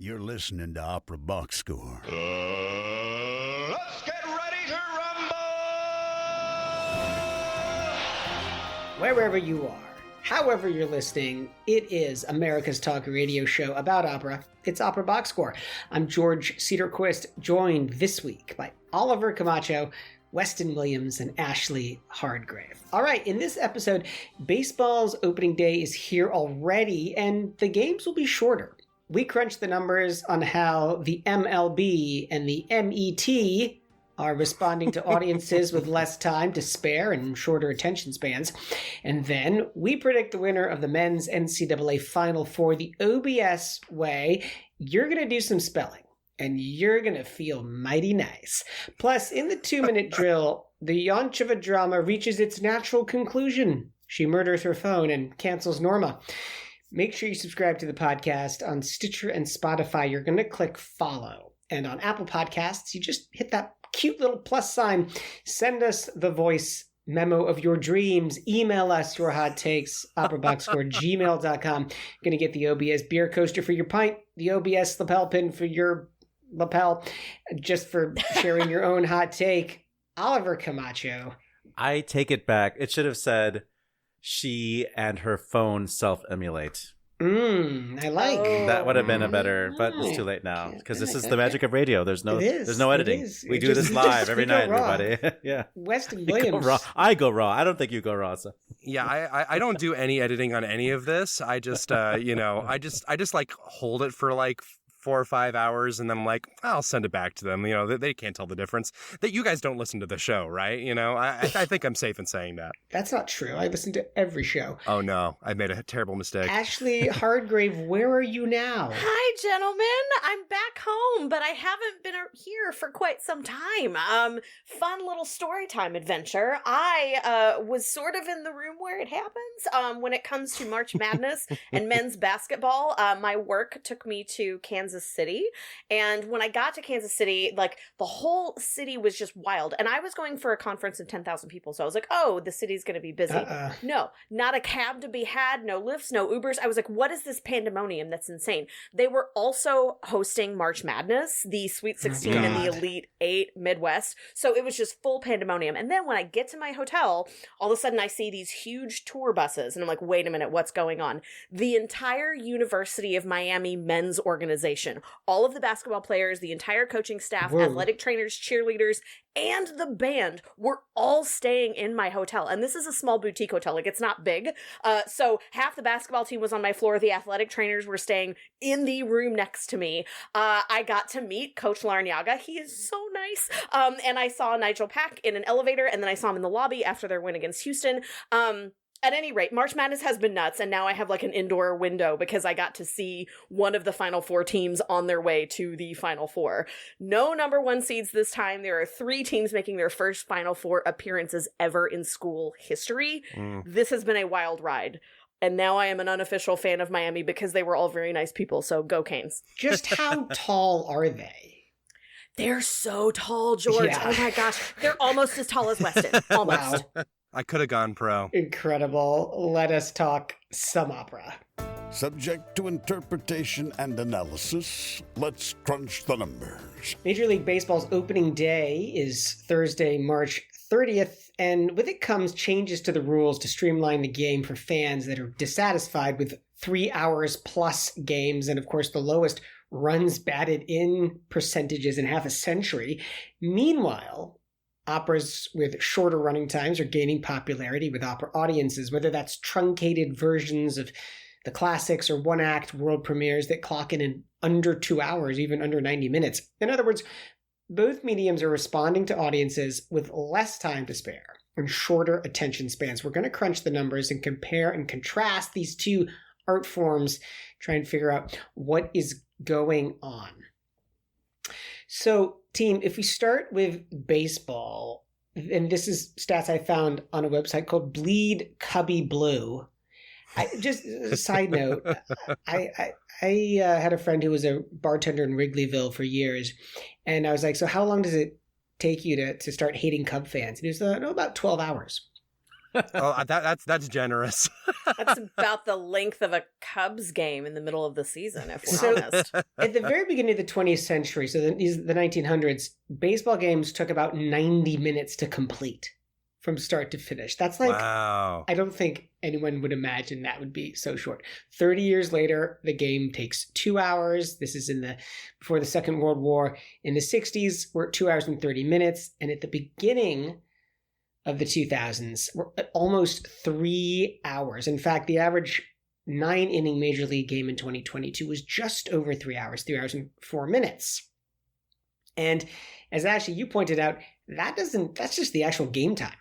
You're listening to Opera Box Score. Let's get ready to rumble! Wherever you are, however you're listening, it is America's talk radio show about opera. It's Opera Box Score. I'm George Cedarquist, joined this week by Oliver Camacho, Weston Williams, and Ashley Hardgrave. All right, in this episode, baseball's opening day is here already, and the games will be shorter. We crunched the numbers on how the MLB and the MET are responding to audiences with less time to spare and shorter attention spans. And then we predict the winner of the men's NCAA Final Four the OBS way. You're going to do some spelling, and you're going to feel mighty nice. Plus, in the 2-minute drill, the Yoncheva drama reaches its natural conclusion. She murders her phone and cancels Norma. Make sure you subscribe to the podcast on Stitcher and Spotify. You're going to click follow. And on Apple Podcasts, you just hit that cute little plus sign. Send us the voice memo of your dreams. Email us your hot takes, operaboxscore@gmail.com. You're going to get the OBS beer coaster for your pint, the OBS lapel pin for your lapel, just for sharing your own hot take. Oliver Camacho. I take it back. It should have said, she and her phone self-emulate. I like. That would have been a better, but it's too late now because this is the magic of radio. There's no editing. We do this live every night, everybody. Yeah. Weston Williams. I go raw. I don't think you go raw. So. Yeah, I don't do any editing on any of this. I just I just like hold it for like 4 or 5 hours, and then I'm like, I'll send it back to them. They can't tell the difference. That you guys don't listen to the show, right? I think I'm safe in saying that. That's not true. I listen to every show. Oh no, I made a terrible mistake. Ashley Hardgrave, where are you now? Hi, gentlemen. I'm back home, but I haven't been here for quite some time. Fun little story time adventure. I was sort of in the room where it happens. When it comes to March Madness and men's basketball, my work took me to Kansas City. And when I got to Kansas City, like the whole city was just wild. And I was going for a conference of 10,000 people. So I was like, oh, the city's going to be busy. No, not a cab to be had, no lifts, no Ubers. I was like, what is this pandemonium? That's insane. They were also hosting March Madness, the Sweet 16 and the Elite 8 Midwest. So it was just full pandemonium. And then when I get to my hotel, all of a sudden I see these huge tour buses. And I'm like, wait a minute, what's going on? The entire University of Miami men's organization, all of the basketball players, the entire coaching staff, athletic trainers, cheerleaders, and the band were all staying in my hotel. And this is a small boutique hotel. Like, it's not big. So half the basketball team was on my floor. The athletic trainers were staying in the room next to me. I got to meet Coach Larinaga. He is so nice. And I saw Nigel Pack in an elevator, and then I saw him in the lobby after their win against Houston. At any rate, March Madness has been nuts, and now I have like an indoor window because I got to see one of the Final Four teams on their way to the Final Four. No number 1 seeds this time. There are 3 teams making their first Final Four appearances ever in school history. This has been a wild ride. And now I am an unofficial fan of Miami because they were all very nice people, so go Canes. Just how tall are they? They're so tall, George. Yeah. Oh my gosh. They're almost as tall as Weston. Almost. Wow. I could have gone pro. Incredible. Let us talk some opera. Subject to interpretation and analysis, let's crunch the numbers. Major League Baseball's opening day is Thursday, March 30th, and with it comes changes to the rules to streamline the game for fans that are dissatisfied with 3 hours plus games, and of course the lowest runs batted in percentages in half a century. Meanwhile, operas with shorter running times are gaining popularity with opera audiences, whether that's truncated versions of the classics or one-act world premieres that clock in under 2 hours, even under 90 minutes. In other words, both mediums are responding to audiences with less time to spare and shorter attention spans. We're going to crunch the numbers and compare and contrast these two art forms, try and figure out what is going on. So, team, if we start with baseball, and this is stats I found on a website called Bleed Cubby Blue. Just a side note, I had a friend who was a bartender in Wrigleyville for years, and I was like, so how long does it take you to start hating Cub fans? And he was like, no, about 12 hours. That's generous. That's about the length of a Cubs game in the middle of the season, if we're honest. At the very beginning of the 20th century, so the 1900s, baseball games took about 90 minutes to complete from start to finish. That's like, wow. I don't think anyone would imagine that would be so short. 30 years later, the game takes 2 hours. This is before the Second World War. In the 60s, we're at 2 hours and 30 minutes. And at the beginning of the 2000s, we're at almost 3 hours. In fact, the average 9-inning Major League game in 2022 was just over 3 hours, 3 hours and 4 minutes. And as Ashley, you pointed out, that's just the actual game time.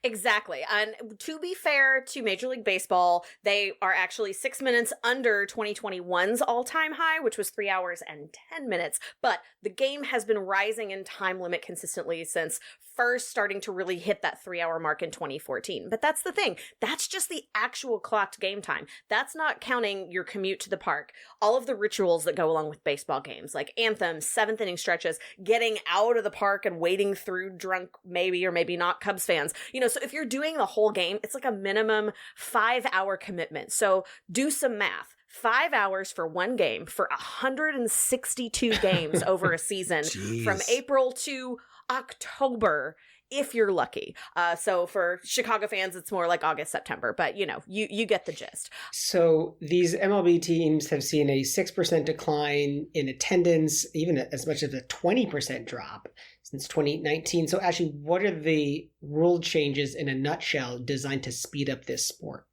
Exactly. And to be fair to Major League Baseball, they are actually 6 minutes under 2021's all-time high, which was 3 hours and 10 minutes. But the game has been rising in time limit consistently since first starting to really hit that 3-hour mark in 2014. But that's the thing. That's just the actual clocked game time. That's not counting your commute to the park. All of the rituals that go along with baseball games, like anthems, seventh inning stretches, getting out of the park and wading through drunk, maybe or maybe not Cubs fans. So if you're doing the whole game, it's like a minimum 5-hour commitment. So do some math. 5 hours for one game for 162 games over a season from April to October, if you're lucky. So for Chicago fans, it's more like August, September, but you get the gist. So these MLB teams have seen a 6% decline in attendance, even as much as a 20% drop since 2019. So actually, what are the rule changes in a nutshell designed to speed up this sport?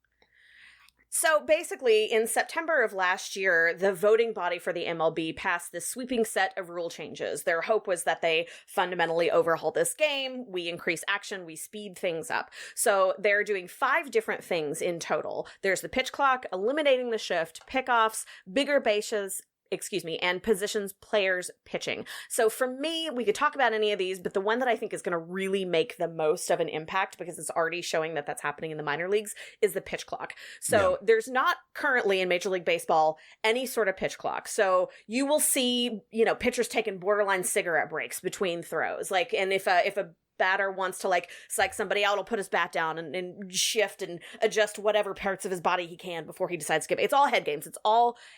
So basically, in September of last year, the voting body for the MLB passed this sweeping set of rule changes. Their hope was that they fundamentally overhaul this game, we increase action, we speed things up. So they're doing 5 different things in total. There's the pitch clock, eliminating the shift, pickoffs, bigger bases, and positions players pitching. So for me, we could talk about any of these, but the one that I think is going to really make the most of an impact, because it's already showing that that's happening in the minor leagues, is the pitch clock. So there's not currently in Major League Baseball any sort of pitch clock. So you will see, pitchers taking borderline cigarette breaks between throws. And if a batter wants to psych somebody out, he'll put his bat down and shift and adjust whatever parts of his body he can before he decides to give it. It's all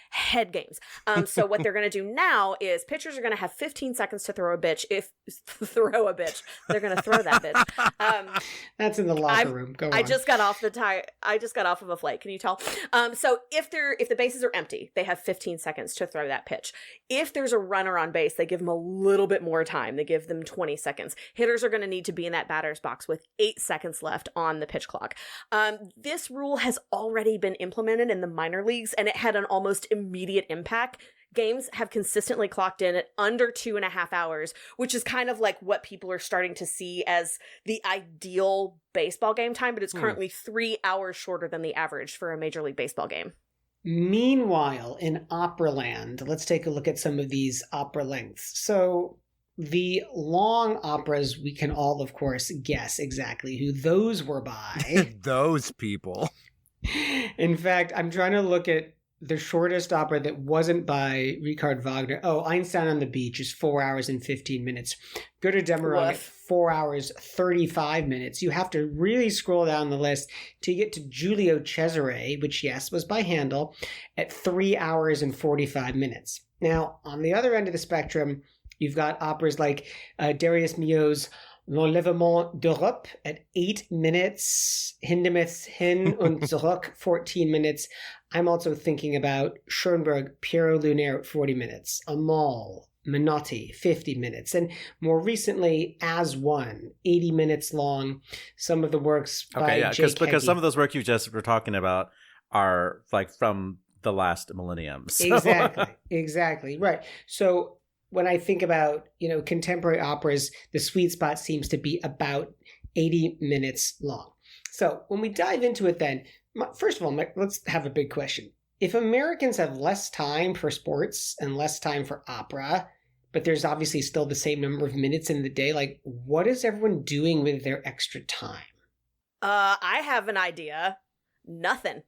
head games. So what they're going to do now is pitchers are going to have 15 seconds to throw a bitch. They're going to throw that bitch. That's in the locker room. Go on. I just got off of a flight. Can you tell? So if the bases are empty, they have 15 seconds to throw that pitch. If there's a runner on base, they give them a little bit more time. They give them 20 seconds. Hitters are going to need to be in that batter's box with 8 seconds left on the pitch clock. This rule has already been implemented in the minor leagues, and it had an almost immediate impact. Games have consistently clocked in at under 2.5 hours, which is kind of like what people are starting to see as the ideal baseball game time, but it's currently 3 hours shorter than the average for a Major League Baseball game. Meanwhile, in Operaland, let's take a look at some of these opera lengths. So the long operas, we can all, of course, guess exactly who those were by. Those people. In fact, I'm trying to look at the shortest opera that wasn't by Richard Wagner. Oh, Einstein on the Beach is 4 hours and 15 minutes. Götterdämmerung at 4 hours, 35 minutes. You have to really scroll down the list to get to Giulio Cesare, which, yes, was by Handel, at 3 hours and 45 minutes. Now, on the other end of the spectrum, you've got operas like Darius Milhaud's L'Enlèvement d'Europe at 8 minutes, Hindemith's Hin und Zurück, 14 minutes. I'm also thinking about Schoenberg, Piero Lunaire at 40 minutes, Amal, Menotti, 50 minutes, and more recently, As One, 80 minutes long. Some of the works by because some of those work you just were talking about are from the last millennium. So. Exactly, right. So when I think about, contemporary operas, the sweet spot seems to be about 80 minutes long. So when we dive into it then, first of all, let's have a big question. If Americans have less time for sports and less time for opera, but there's obviously still the same number of minutes in the day, what is everyone doing with their extra time? I have an idea. Nothing.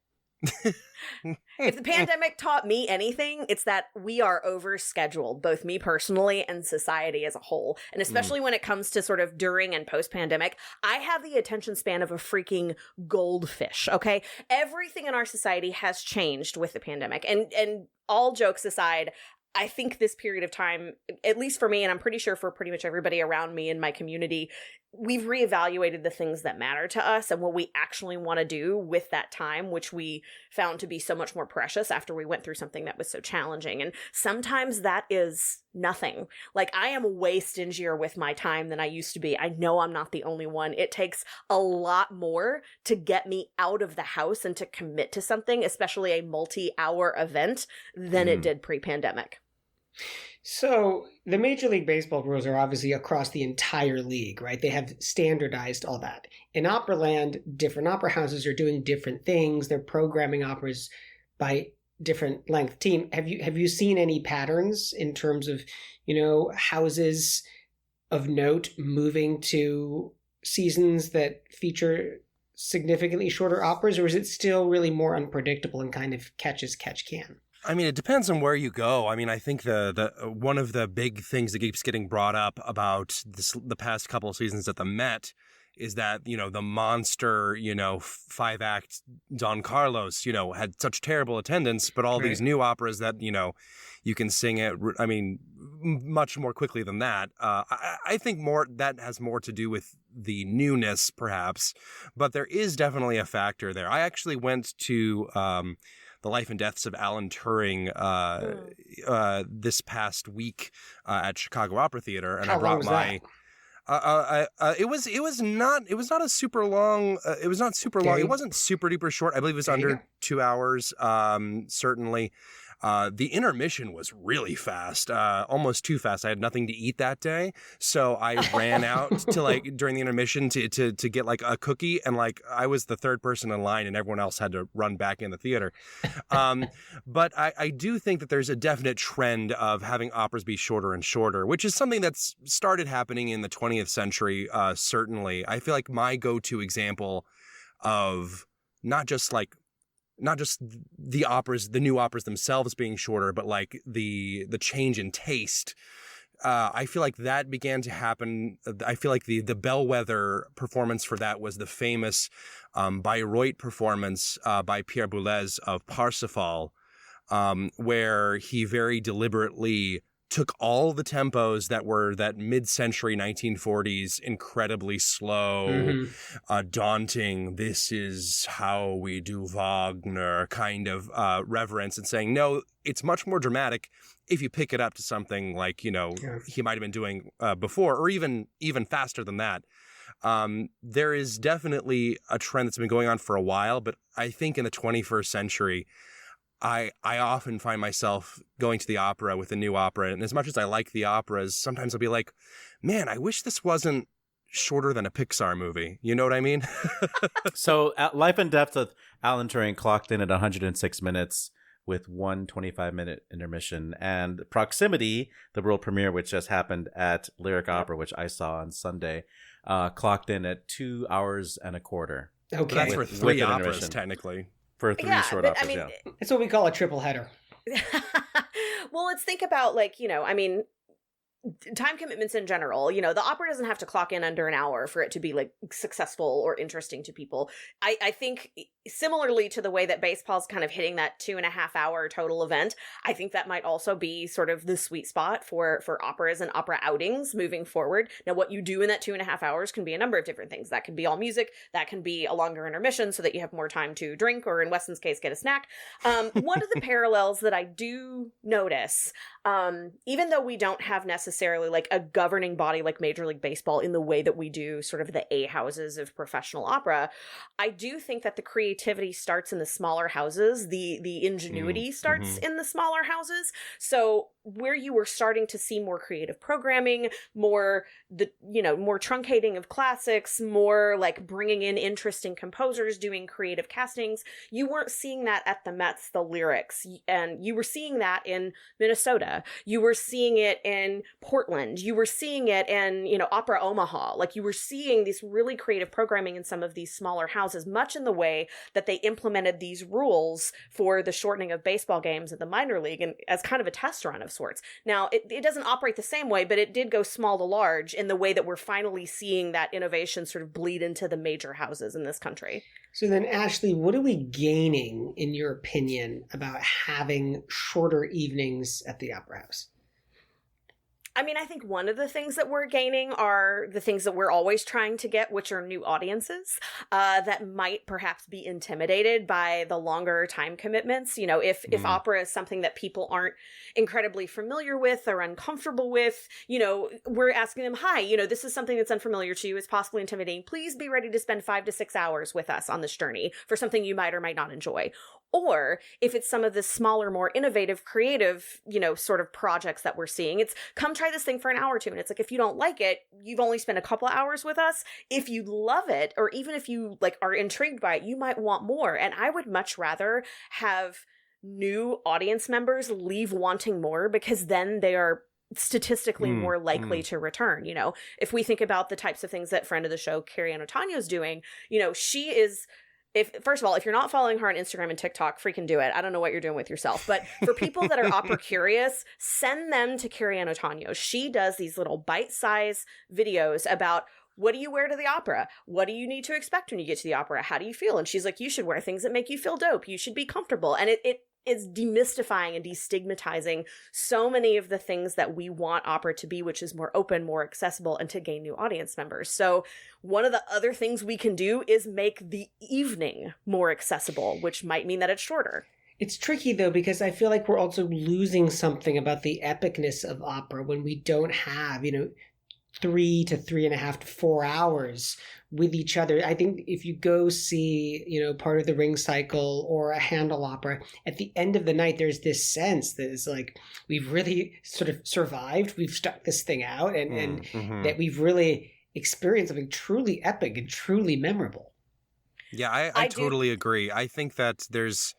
If the pandemic taught me anything, it's that we are overscheduled, both me personally and society as a whole. And especially when it comes to sort of during and post-pandemic, I have the attention span of a freaking goldfish, okay? Everything in our society has changed with the pandemic. And all jokes aside, I think this period of time, at least for me, and I'm pretty sure for pretty much everybody around me in my community, we've reevaluated the things that matter to us and what we actually want to do with that time, which we found to be so much more precious after we went through something that was so challenging. And sometimes that is nothing. Like, I am way stingier with my time than I used to be. I know I'm not the only one. It takes a lot more to get me out of the house and to commit to something, especially a multi-hour event, than it did pre-pandemic. So the Major League Baseball rules are obviously across the entire league, right? They have standardized all that. In Operaland, different opera houses are doing different things. They're programming operas by different length team. Have you seen any patterns in terms of, houses of note moving to seasons that feature significantly shorter operas, or is it still really more unpredictable and kind of catch as catch can? I mean, it depends on where you go. I mean, I think the one of the big things that keeps getting brought up about the past couple of seasons at the Met is that, the monster, 5-act Don Carlos, had such terrible attendance, but all these new operas that, you can sing it, I mean, much more quickly than that. I think that has more to do with the newness, perhaps, but there is definitely a factor there. I actually went to The Life and Deaths of Alan Turing this past week at Chicago Opera Theater, and How I brought long was my. It was not a super long. It was not super long. It wasn't super duper short. I believe it was under 2 hours. Certainly. The intermission was really fast, almost too fast. I had nothing to eat that day, so I ran out to during the intermission to get a cookie, and I was the third person in line, and everyone else had to run back in the theater. But I do think that there's a definite trend of having operas be shorter and shorter, which is something that's started happening in the 20th century. Certainly, I feel like my go-to example of not just the operas, the new operas themselves being shorter, but the change in taste. I feel like that began to happen. I feel like the bellwether performance for that was the famous Bayreuth performance by Pierre Boulez of Parsifal, where he very deliberately took all the tempos that were that mid-century 1940s incredibly slow, daunting, this is how we do Wagner kind of reverence, and saying, no, it's much more dramatic if you pick it up to something he might have been doing before, or even faster than that. There is definitely a trend that's been going on for a while, but I think in the 21st century, I often find myself going to the opera with a new opera, and as much as I like the operas, sometimes I'll be like, man, I wish this wasn't shorter than a Pixar movie. You know what I mean? So Life and Death of Alan Turing clocked in at 106 minutes with 125-minute intermission. And Proximity, the world premiere, which just happened at Lyric Opera, which I saw on Sunday, clocked in at 2 hours and a quarter. Okay. But that's for 3 operas, technically. For 3 short operas, That's what we call a triple header. Well, let's think about time commitments in general. The opera doesn't have to clock in under an hour for it to be successful or interesting to people. I think similarly to the way that baseball's kind of hitting that 2.5 hour total event, I think that might also be sort of the sweet spot for operas and opera outings moving forward. Now, what you do in that 2.5 hours can be a number of different things. That can be all music. That can be a longer intermission so that you have more time to drink, or in Weston's case, get a snack. One of the parallels that I do notice, even though we don't have necessarily a governing body like Major League Baseball in the way that we do sort of the A houses of professional opera, I do think that the creativity starts in the smaller houses. The ingenuity starts in the smaller houses. So where you were starting to see more creative programming, more truncating of classics, more bringing in interesting composers, doing creative castings, you weren't seeing that at the Mets, the Lyrics, and you were seeing that in Minnesota Stretta. You were seeing it in Portland. You were seeing it in, Opera Omaha. Like, you were seeing this really creative programming in some of these smaller houses, much in the way that they implemented these rules for the shortening of baseball games at the minor league, and as kind of a test run of sorts. Now, it doesn't operate the same way, but it did go small to large in the way that we're finally seeing that innovation sort of bleed into the major houses in this country. So then, Ashley, what are we gaining, in your opinion, about having shorter evenings at the Opera House? I mean, I think one of the things that we're gaining are the things that we're always trying to get, which are new audiences that might perhaps be intimidated by the longer time commitments. If opera is something that people aren't incredibly familiar with or uncomfortable with, we're asking them, hi, this is something that's unfamiliar to you. It's possibly intimidating. Please be ready to spend 5 to 6 hours with us on this journey for something you might or might not enjoy. Or if it's some of the smaller, more innovative, creative, sort of projects that we're seeing, it's come try this thing for an hour or two. And it's like, if you don't like it, you've only spent a couple of hours with us. If you love it, or even if you are intrigued by it, you might want more. And I would much rather have new audience members leave wanting more, because then they are statistically more likely to return. If we think about the types of things that friend of the show, Carrie Ann Otanyo's doing, she is... First of all, if you're not following her on Instagram and TikTok, freaking do it. I don't know what you're doing with yourself. But for people that are opera curious, send them to Carrie Ann Otanyo. She does these little bite-sized videos about, what do you wear to the opera? What do you need to expect when you get to the opera? How do you feel? And she's like, you should wear things that make you feel dope. You should be comfortable. And it is demystifying and destigmatizing so many of the things that we want opera to be, which is more open, more accessible, and to gain new audience members. So one of the other things we can do is make the evening more accessible, which might mean that it's shorter. It's tricky, though, because I feel like we're also losing something about the epicness of opera when we don't have, 3 to 3.5 to 4 hours with each other. I think if you go see, part of the Ring Cycle or a Handel opera, at the end of the night, there's this sense that is like, we've really sort of survived. We've stuck this thing out, and that we've really experienced something truly epic and truly memorable. Yeah, I totally agree. I think that there's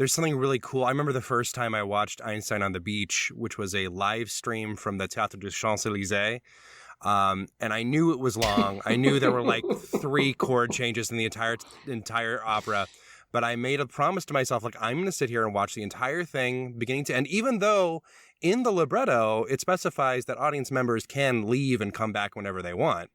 something really cool. I remember the first time I watched Einstein on the Beach, which was a live stream from the Théâtre des Champs-Élysées. And I knew it was long. I knew there were like 3 chord changes in the entire opera. But I made a promise to myself, I'm going to sit here and watch the entire thing beginning to end, even though in the libretto, it specifies that audience members can leave and come back whenever they want.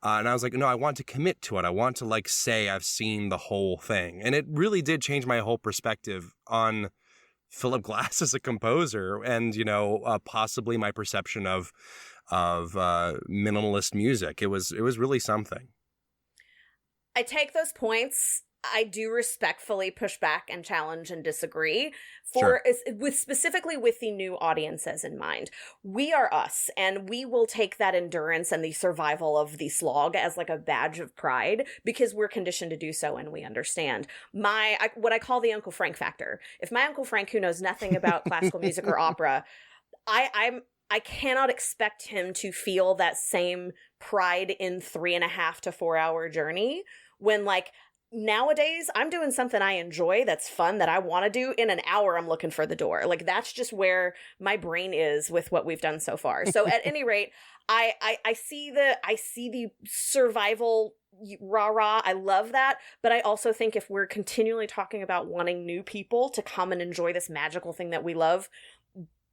And I was like, no, I want to commit to it. I want to say I've seen the whole thing. And it really did change my whole perspective on Philip Glass as a composer, and, possibly my perception of minimalist music. It was really something. I take those points. I do respectfully push back and challenge and disagree specifically with the new audiences in mind. We are us, and we will take that endurance and the survival of the slog as a badge of pride, because we're conditioned to do so and we understand. What I call the Uncle Frank factor. If my Uncle Frank, who knows nothing about classical music or opera, I cannot expect him to feel that same pride in 3.5 to 4 hour journey when nowadays I'm doing something I enjoy, that's fun, that I want to do. In an hour, I'm looking for the door. That's just where my brain is with what we've done so far. So at any rate, I see the survival rah-rah. I love that. But I also think if we're continually talking about wanting new people to come and enjoy this magical thing that we love,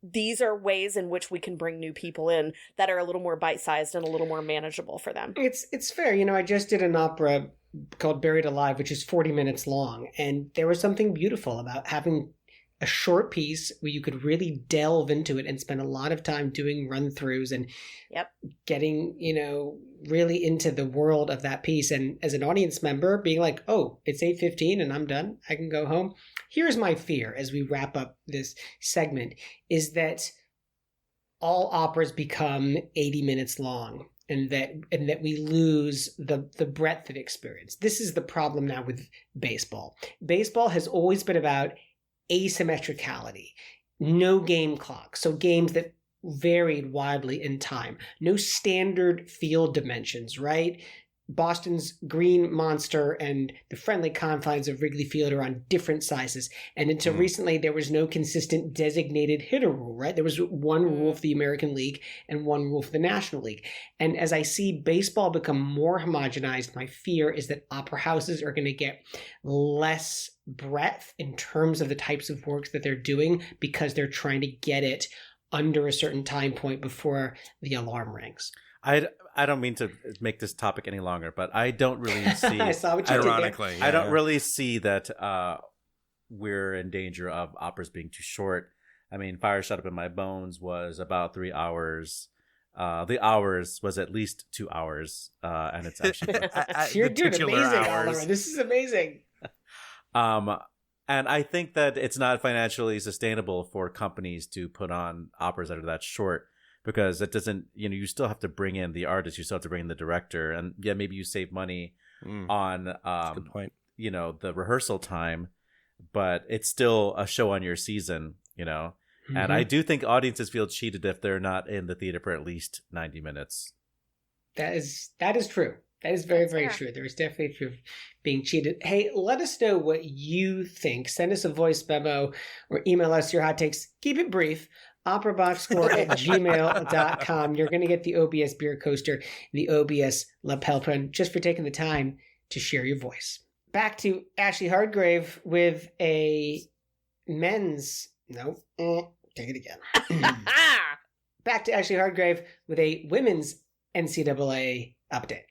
these are ways in which we can bring new people in that are a little more bite-sized and a little more manageable for them. It's fair. I just did an opera called Buried Alive, which is 40 minutes long. And there was something beautiful about having a short piece where you could really delve into it and spend a lot of time doing run-throughs and getting, really into the world of that piece. And as an audience member, being like, oh, it's 8:15 and I'm done. I can go home. Here's my fear as we wrap up this segment, is that all operas become 80 minutes long. And that we lose the breadth of experience. This is the problem now with baseball. Baseball has always been about asymmetricality, no game clock, so games that varied widely in time, no standard field dimensions, right? Boston's Green Monster and the friendly confines of Wrigley Field are on different sizes. And until recently, there was no consistent designated hitter rule, right? There was one rule for the American League and one rule for the National League. And as I see baseball become more homogenized, my fear is that opera houses are going to get less breadth in terms of the types of works that they're doing because they're trying to get it under a certain time point before the alarm rings. I don't mean to make this topic any longer, but I don't really see. I saw what you Ironically, did yeah. I don't really see that we're in danger of operas being too short. I mean, Fire Shut Up in My Bones was about 3 hours. The Hours was at least 2 hours, and it's actually. You're doing titular amazing, hours. Oliver. This is amazing. And I think that it's not financially sustainable for companies to put on operas that are that short. Because it doesn't, you still have to bring in the artist, you still have to bring in the director, and yeah, maybe you save money on, That's a good point. The rehearsal time, but it's still a show on your season, Mm-hmm. And I do think audiences feel cheated if they're not in the theater for at least 90 minutes. That is true. That is very, very true. There is definitely true of being cheated. Hey, let us know what you think. Send us a voice memo or email us your hot takes. Keep it brief. operaboxscore@gmail.com. You're going to get the OBS beer coaster and the OBS lapel pin just for taking the time to share your voice. Back to Ashley Hardgrave with a men's... No, take it again. Back to Ashley Hardgrave with a women's NCAA update.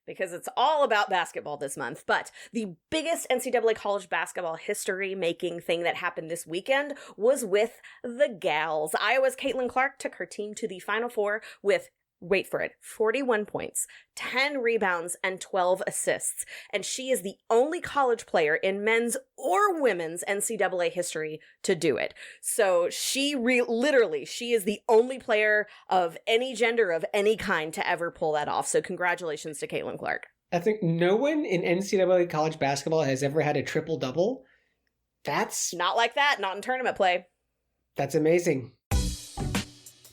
Because it's all about basketball this month. But the biggest NCAA college basketball history-making thing that happened this weekend was with the gals. Iowa's Caitlin Clark took her team to the Final Four with, wait for it, 41 points, 10 rebounds, and 12 assists. And she is the only college player in men's or women's NCAA history to do it. So she she is the only player of any gender, of any kind, to ever pull that off. So congratulations to Caitlin Clark. I think no one in NCAA college basketball has ever had a triple-double. That's... Not like that, not in tournament play. That's amazing.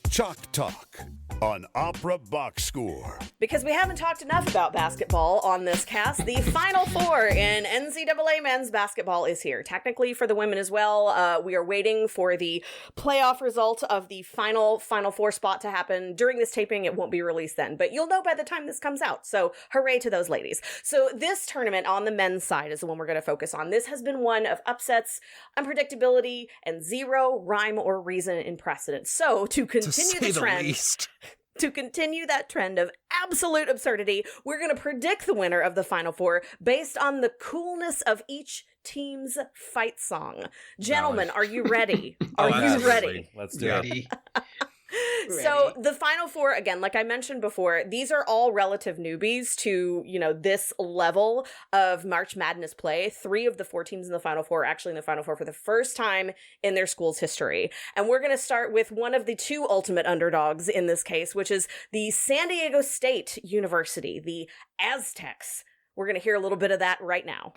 Chalk Talk on Opera Box Score. Because we haven't talked enough about basketball on this cast, the Final Four in NCAA men's basketball is here. Technically for the women as well. We are waiting for the playoff result of the Final Four spot to happen. During this taping, it won't be released then, but you'll know by the time this comes out. So hooray to those ladies. So this tournament on the men's side is the one we're going to focus on. This has been one of upsets, unpredictability, and zero rhyme or reason in precedent. So to continue the trend... To continue that trend of absolute absurdity, we're going to predict the winner of the Final Four based on the coolness of each team's fight song. Gentlemen, are you ready? Are you ready? Let's do it. So the Final Four, again, like I mentioned before, these are all relative newbies to, this level of March Madness play. 3 of the 4 teams in the Final Four are actually in the Final Four for the first time in their school's history. And we're going to start with one of the 2 ultimate underdogs in this case, which is the San Diego State University, the Aztecs. We're going to hear a little bit of that right now.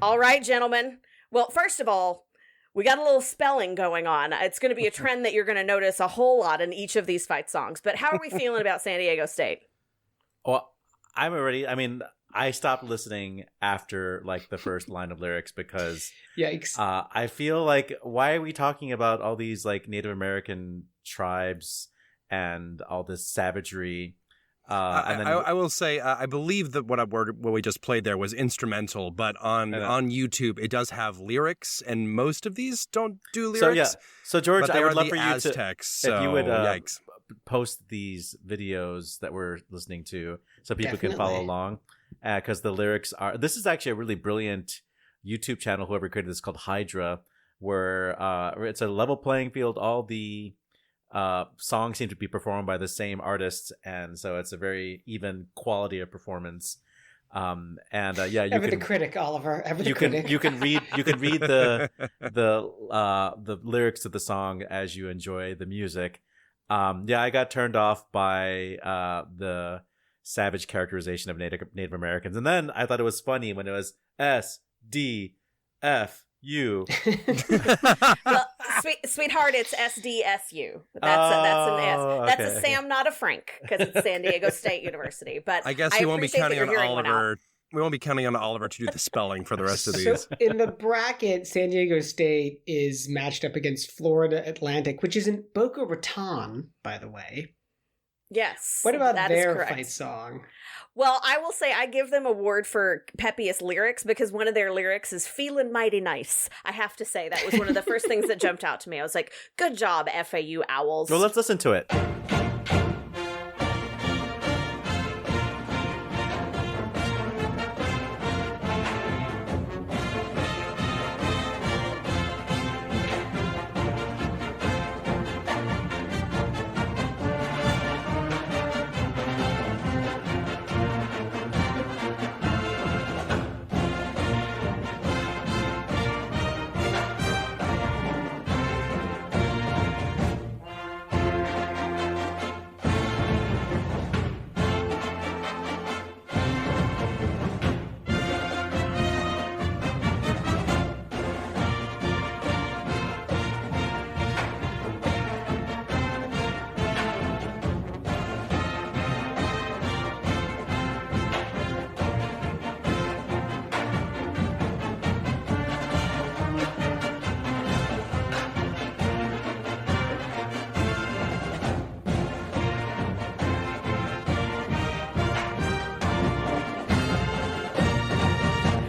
All right, gentlemen. Well, first of all, we got a little spelling going on. It's going to be a trend that you're going to notice a whole lot in each of these fight songs. But how are we feeling about San Diego State? Well, I I stopped listening after like the first line of lyrics because Yikes. I feel like, why are we talking about all these like Native American tribes and all this savagery? And then I will say, I believe that what we just played there was instrumental, but on YouTube it does have lyrics, and most of these don't do lyrics. So George, but they I would are love the for you Aztecs, so if you would yikes. post these videos that we're listening to so people can follow Definitely. along, because the lyrics are. This is actually a really brilliant YouTube channel. Whoever created this, called Hydra, where it's a level playing field. All the songs seem to be performed by the same artists, and so it's a very even quality of performance. You Ever the critic, Oliver. Ever the critic. you can read the lyrics of the song as you enjoy the music. I got turned off by the savage characterization of Native Americans, and then I thought it was funny when it was SDFU. Well, sweetheart, it's SDSU. That's an S. That's a Sam, not a Frank, because it's San Diego State University. But I guess we won't be appreciate that counting you're on hearing one out. Oliver. We won't be counting on Oliver to do the spelling for the rest of So these. in the bracket, San Diego State is matched up against Florida Atlantic, which is in Boca Raton, by the way. Yes. What about that is their correct. fight song? Well, I will say I give them a award for peppiest lyrics because one of their lyrics is "feeling mighty nice." I have to say that was one of the first things that jumped out to me. I was like, "Good job, FAU Owls." Well, let's listen to it.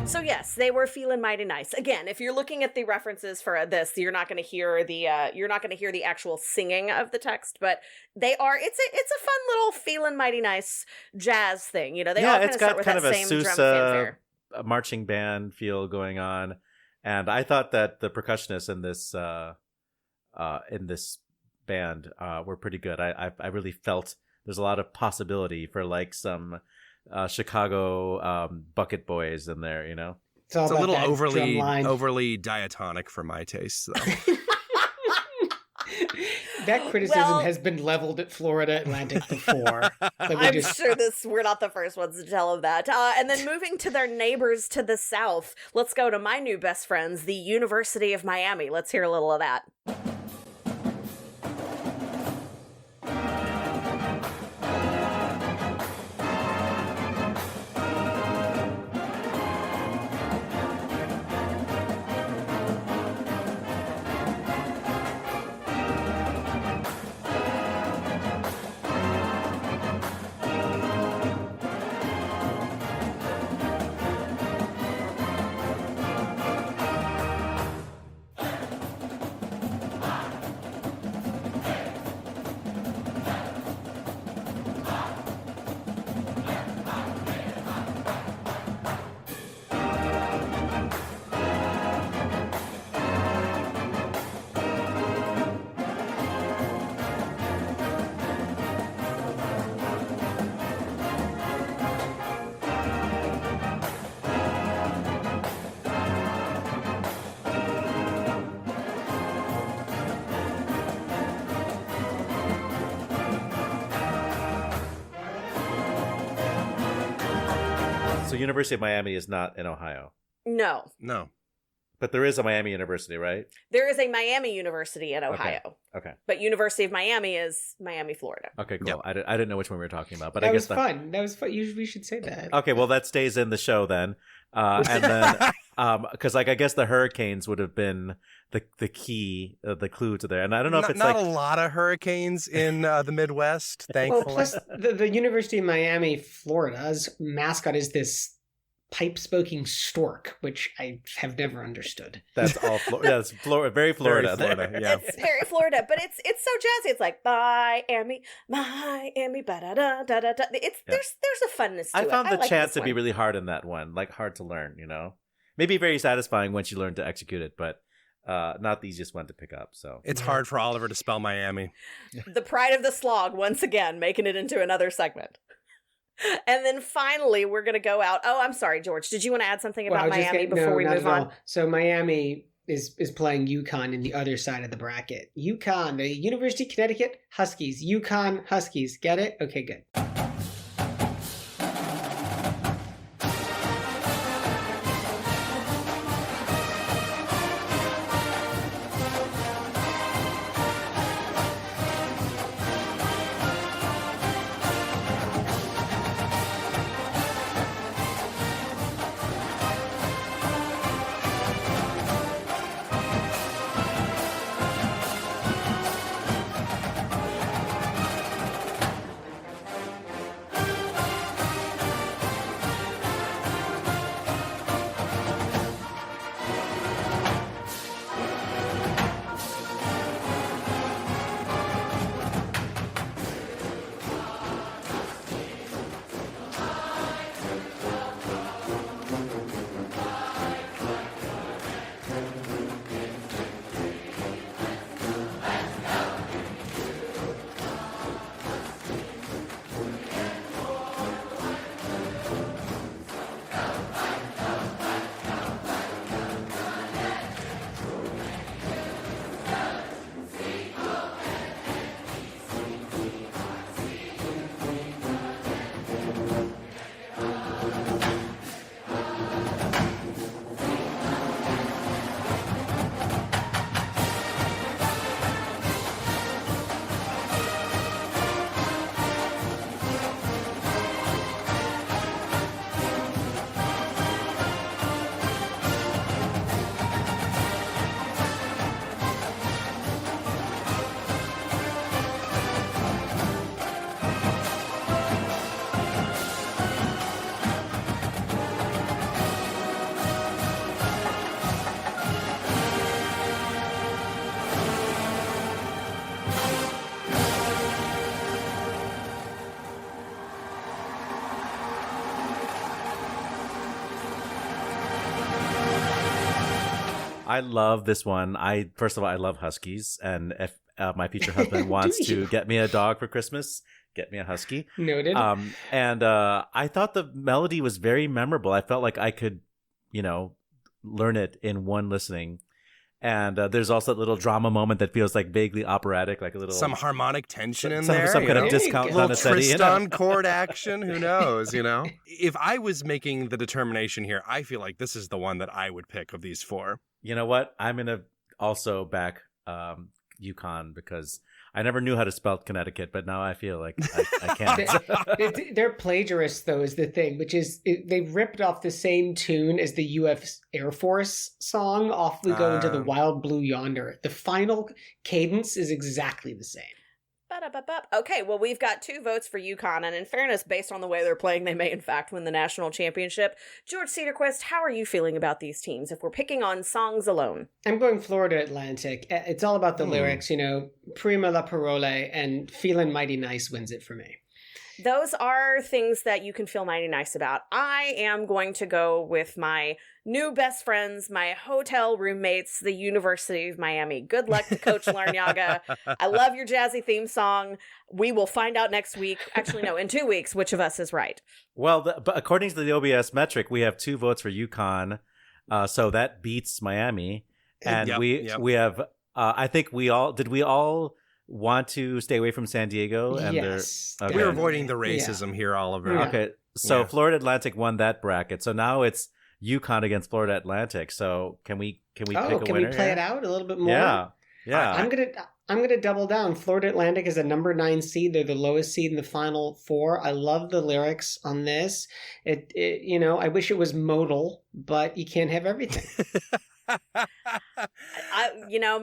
So yes, they were feeling mighty nice. Again, if you're looking at the references for this, you're not going to hear the actual singing of the text, but they are. It's a fun little feeling mighty nice jazz thing. You know, they all kind it's of start got with kind that of a same drum Sousa fanfare. marching band feel going on, and I thought that the percussionists in this band were pretty good. I really felt there's a lot of possibility for like some Chicago bucket boys in there, you know. It's all It's a about little that overly diatonic for my taste, though. That criticism Well- has been leveled at Florida Atlantic before. Like we I'm just- sure we're not the first ones to tell them that. And then moving to their neighbors to the south, let's go to my new best friends, the University of Miami. Let's hear a little of that. So University of Miami is not in Ohio. No. No. But there is a Miami University, right? There is a Miami University in Ohio. Okay. But University of Miami is Miami, Florida. Okay, cool. Yep. I didn't know which one we were talking about, but That I was guess fun. That was fun. We should say that. Okay, well that stays in the show then, and then because like I guess the hurricanes would have been the key, the clue to there, and I don't know if it's not like a lot of hurricanes in the Midwest, thankfully. Well, plus the University of Miami, Florida's mascot is this pipe-spoking stork, which I have never understood. that's all. It's very Florida. Very Florida, yeah. It's very Florida, but it's so jazzy. It's like Miami, ba da da da da da. There's a funness to I it. found the like chant this to be one. really hard in that one, like hard to learn. Maybe very satisfying once you learn to execute it, but not the easiest one to pick up. So It's hard for Oliver to spell Miami. The pride of the slog once again, making it into another segment. And then finally, we're going to go out. Oh, I'm sorry, George. Did you want to add something about Miami before we move on? So Miami is playing UConn in the other side of the bracket. UConn, the University of Connecticut Huskies. UConn Huskies. Get it? Okay, good. I love this one. First of all, I love Huskies, and if my future husband wants to get me a dog for Christmas, get me a Husky. Noted. And I thought the melody was very memorable. I felt like I could, learn it in one listening. And there's also that little drama moment that feels like vaguely operatic, like a little some harmonic tension in some there. kind of There discount you go. kind Little of setting. Tristan chord action. Who knows? If I was making the determination here, I feel like this is the one that I would pick of these four. You know what? I'm gonna also back UConn because I never knew how to spell Connecticut, but now I feel like I can. They're plagiarists, though, is the thing, which is they ripped off the same tune as the U.S. Air Force song, Off We Go Into the Wild Blue Yonder. The final cadence is exactly the same. Okay, well, we've got 2 votes for UConn, and in fairness, based on the way they're playing, they may in fact win the national championship. George Cedarquist, how are you feeling about these teams if we're picking on songs alone? I'm going Florida Atlantic. It's all about the lyrics, prima la parole, and feeling mighty nice wins it for me. Those are things that you can feel mighty nice about. I am going to go with my new best friends, my hotel roommates, the University of Miami. Good luck to Coach Larnyaga. I love your jazzy theme song. We will find out next week. Actually, no, in 2 weeks, which of us is right. Well, but according to the OBS metric, we have 2 votes for UConn, so that beats Miami, and we have. I think we all want to stay away from San Diego, and yes, we're avoiding the racism here, Oliver. Yeah. Okay, so Florida Atlantic won that bracket, so now it's UConn against Florida Atlantic. So can we pick a winner? Can we play here? it out a little bit more? Yeah. I'm gonna double down. Florida Atlantic is a number 9 seed. They're the lowest seed in the Final Four. I love the lyrics on this. It I wish it was modal, but you can't have everything.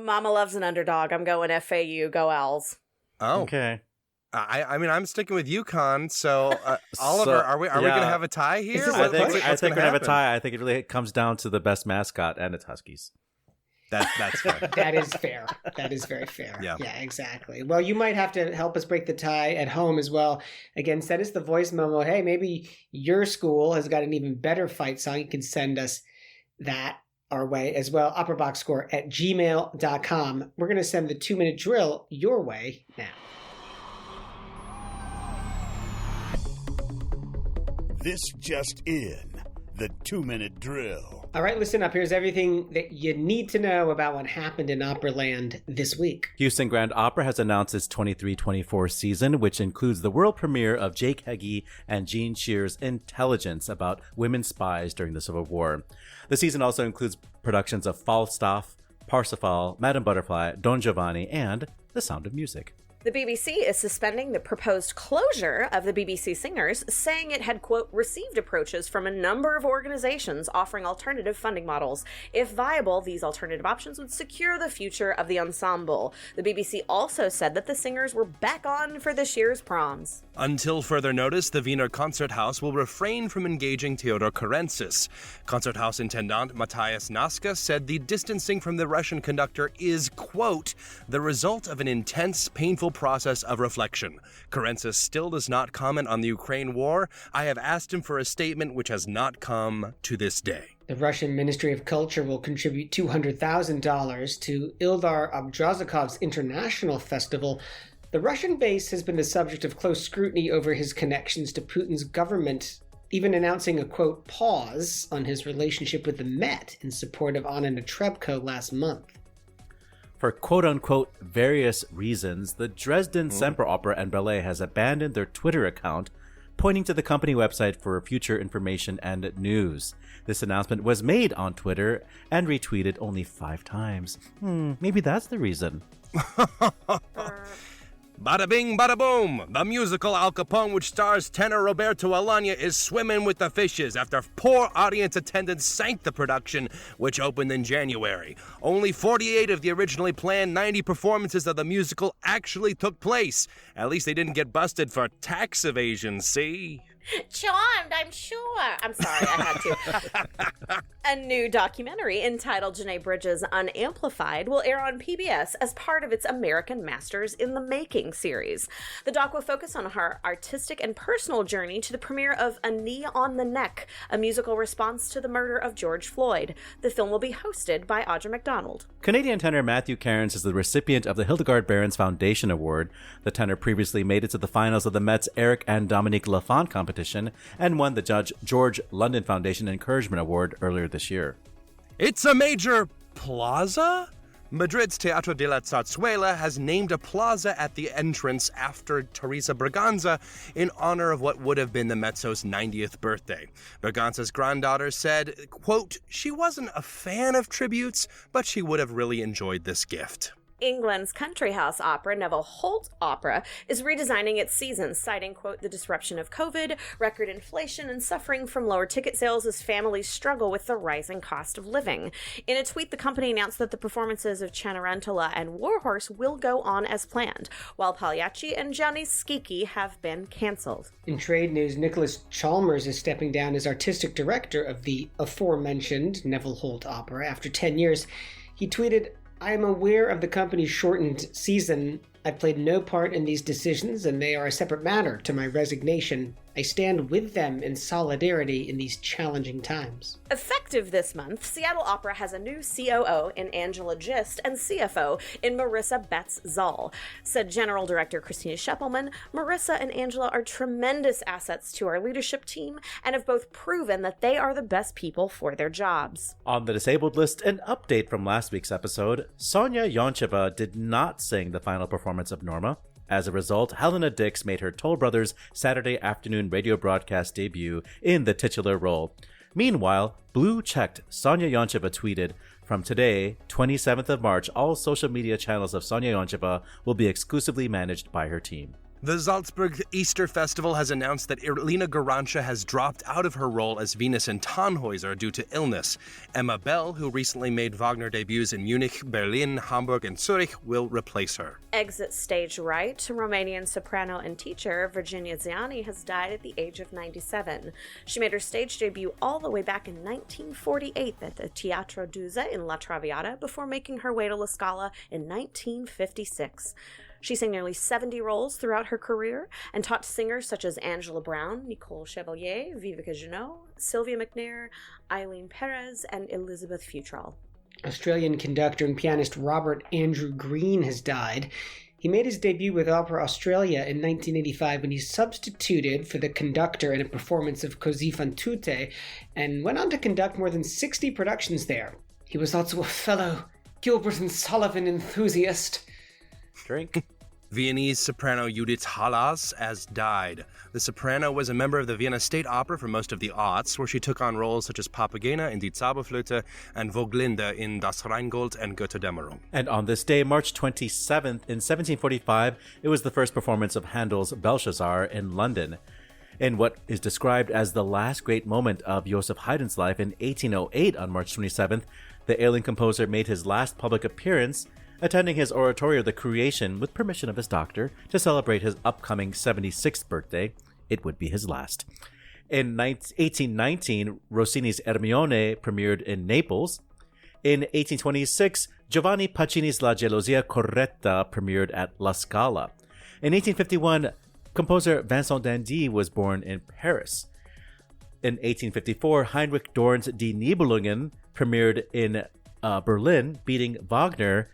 Mama loves an underdog. I'm going FAU. Go Owls. Oh, Okay. I mean, I'm sticking with UConn. So, Oliver, are we going to have a tie here? This is I think What's we're gonna gonna have a happen? tie. I think it really comes down to the best mascot, and it's Huskies. That's fair. That is fair. That is very fair. Yeah. Exactly. Well, you might have to help us break the tie at home as well. Again, send us the voice memo. Hey, maybe your school has got an even better fight song. You can send us that our way as well. operaboxscore@gmail.com. We're going to send the 2-minute drill your way now. This just in, the 2-minute drill. All right, listen up. Here's everything that you need to know about what happened in Operaland this week. Houston Grand Opera has announced its 23-24 season, which includes the world premiere of Jake Heggie and Gene Shear's Intelligence about women spies during the Civil War. The season also includes productions of Falstaff, Parsifal, Madame Butterfly, Don Giovanni, and The Sound of Music. The BBC is suspending the proposed closure of the BBC Singers, saying it had, quote, received approaches from a number of organizations offering alternative funding models. If viable, these alternative options would secure the future of the ensemble. The BBC also said that the Singers were back on for this year's proms. Until further notice, the Wiener Konzerthaus will refrain from engaging Theodor Karensis. Konzerthaus intendant Matthias Naska said the distancing from the Russian conductor is, quote, the result of an intense, painful process of reflection. Karensis still does not comment on the Ukraine war. I have asked him for a statement which has not come to this day. The Russian Ministry of Culture will contribute $200,000 to Ildar Abdrazakov's International Festival. The Russian base has been the subject of close scrutiny over his connections to Putin's government, even announcing a, quote, pause on his relationship with the Met in support of Anna Netrebko last month. For quote-unquote various reasons, the Dresden Semper Opera and Ballet has abandoned their Twitter account, pointing to the company website for future information and news. This announcement was made on Twitter and retweeted only 5 times. Maybe that's the reason. Bada bing, bada boom! The musical Al Capone, which stars tenor Roberto Alagna, is swimming with the fishes after poor audience attendance sank the production, which opened in January. Only 48 of the originally planned 90 performances of the musical actually took place. At least they didn't get busted for tax evasion, see? Charmed, I'm sure. I'm sorry, I had to. A new documentary entitled Janae Bridges Unamplified will air on PBS as part of its American Masters in the Making series. The doc will focus on her artistic and personal journey to the premiere of A Knee on the Neck, a musical response to the murder of George Floyd. The film will be hosted by Audra McDonald. Canadian tenor Matthew Cairns is the recipient of the Hildegard Behrens Foundation Award. The tenor previously made it to the finals of the Met's Eric and Dominique Lafont competition and won the George London Foundation Encouragement Award earlier this year. It's a major plaza? Madrid's Teatro de la Zarzuela has named a plaza at the entrance after Teresa Braganza in honor of what would have been the mezzo's 90th birthday. Braganza's granddaughter said, quote, she wasn't a fan of tributes, but she would have really enjoyed this gift. England's country house opera, Neville Holt Opera, is redesigning its seasons, citing, quote, the disruption of COVID, record inflation, and suffering from lower ticket sales as families struggle with the rising cost of living. In a tweet, the company announced that the performances of Cenerentola and Warhorse will go on as planned, while Pagliacci and Gianni Schicchi have been canceled. In trade news, Nicholas Chalmers is stepping down as artistic director of the aforementioned Neville Holt Opera after 10 years. He tweeted, I am aware of the company's shortened season. I played no part in these decisions, and they are a separate matter to my resignation. I stand with them in solidarity in these challenging times. Effective this month, Seattle Opera has a new COO in Angela Gist and CFO in Marissa Betts-Zoll. Said General Director Christina Scheppelman, Marissa and Angela are tremendous assets to our leadership team and have both proven that they are the best people for their jobs. On the disabled list, an update from last week's episode. Sonia Yoncheva did not sing the final performance of Norma. As a result, Helena Dix made her Toll Brothers Saturday afternoon radio broadcast debut in the titular role. Meanwhile, blue-checked Sonia Yoncheva tweeted, "From today, 27th of March, all social media channels of Sonia Yoncheva will be exclusively managed by her team." The Salzburg Easter Festival has announced that Irlina Garanca has dropped out of her role as Venus in Tannhäuser due to illness. Emma Bell, who recently made Wagner debuts in Munich, Berlin, Hamburg, and Zurich, will replace her. Exit stage right. Romanian soprano and teacher Virginia Ziani has died at the age of 97. She made her stage debut all the way back in 1948 at the Teatro Duzza in La Traviata before making her way to La Scala in 1956. She sang nearly 70 roles throughout her career and taught singers such as Angela Brown, Nicole Chevalier, Vivica Juneau, Sylvia McNair, Eileen Perez, and Elizabeth Futrell. Australian conductor and pianist Robert Andrew Green has died. He made his debut with Opera Australia in 1985 when he substituted for the conductor in a performance of Così fan tutte and went on to conduct more than 60 productions there. He was also a fellow Gilbert and Sullivan enthusiast. Drink. Viennese soprano Judith Halas has died. The soprano was a member of the Vienna State Opera for most of the aughts, where she took on roles such as Papagena in Die Zauberflöte and Voglinde in Das Rheingold and Götterdämmerung. And on this day, March 27th, in 1745, it was the first performance of Handel's Belshazzar in London. In what is described as the last great moment of Joseph Haydn's life in 1808 on March 27th, the ailing composer made his last public appearance, attending his oratorio The Creation with permission of his doctor to celebrate his upcoming 76th birthday. It would be his last. In 1819, Rossini's Ermione premiered in Naples. In 1826, Giovanni Pacini's La Gelosia Corretta premiered at La Scala. In 1851, composer Vincent d'Indy was born in Paris. In 1854, Heinrich Dorn's Die Nibelungen premiered in Berlin, beating Wagner